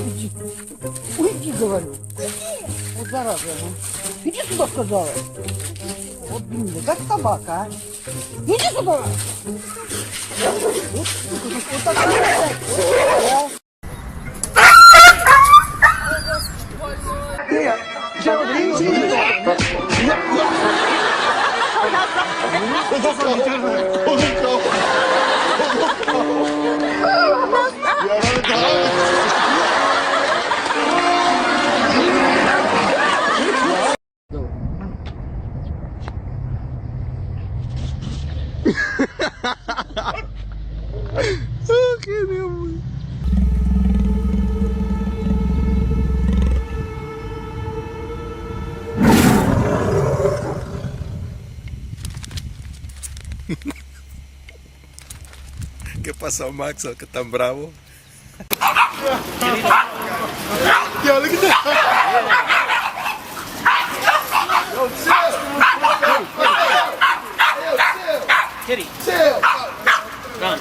Иди. Уйди, говорю. Вот зараза. Иди сюда, сказала. Вот, блин, как собака, а. Иди сюда. Вот так. ¿Qué pasó, Max? ¿Qué tan bravo? Yo, look at that. Yo, chill. Kitty. Chill. Run.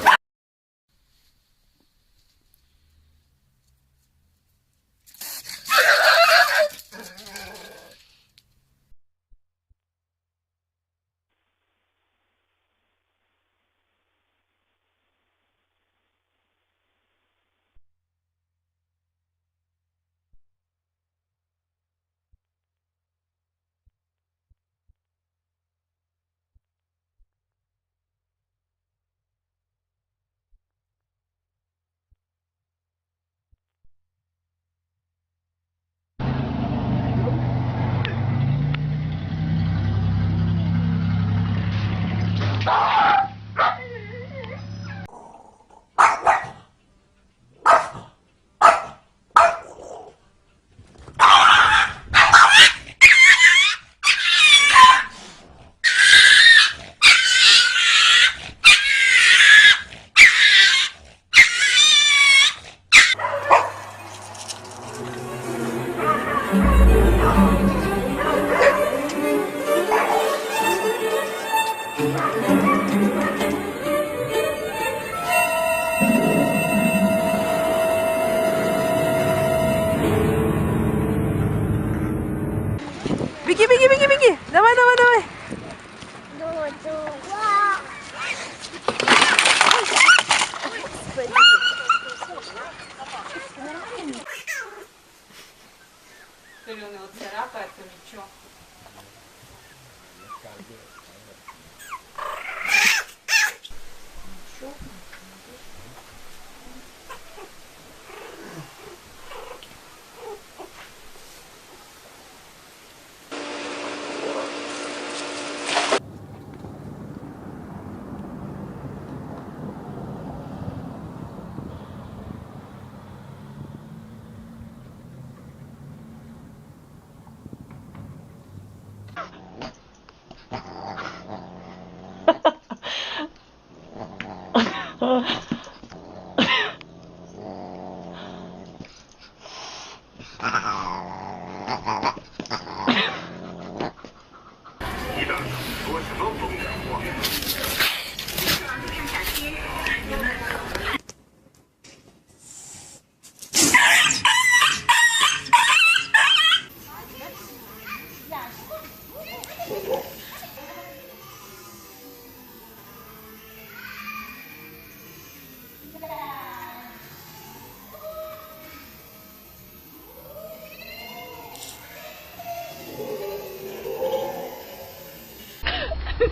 Беги. Давай. Соленый вот царапает, то ничего.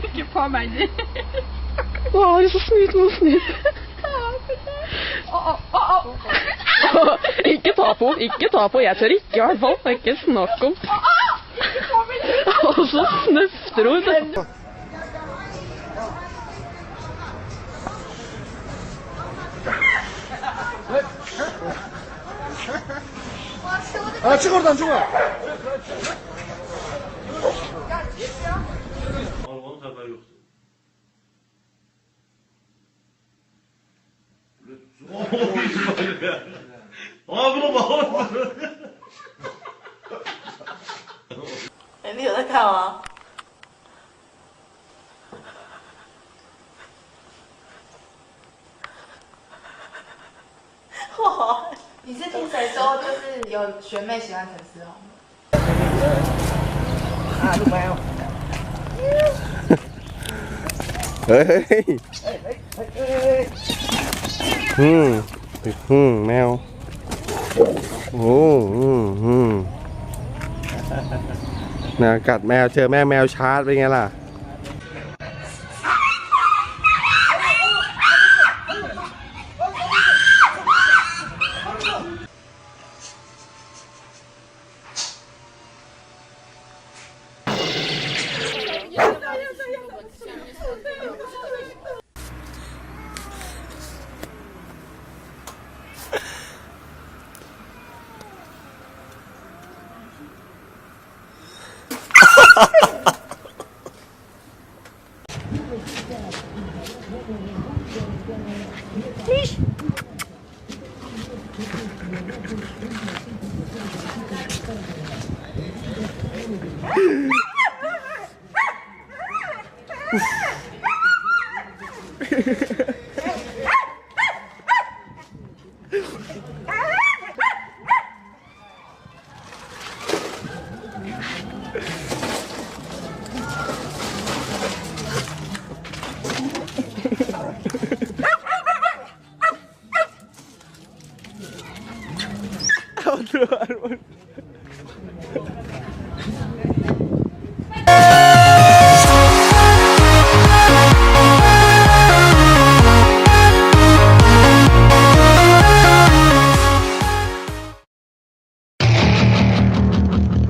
Ikke på meg. Wow, det er så snytt. Ikke ta på. Jeg tør ikke i hvert fall. Det er ikke snakk om. Og så snøfter hun. Çık oradan çık. Onun haberi yoktu. Abi bak. 哎，你有在看吗？哇，你你是听谁说就是有学妹喜欢陈思宏？啊，ลูกแมว เฮ้ยแมวโอ้นะกัดแมวเจอแม่แมวชาร์จเป็นไงล่ะ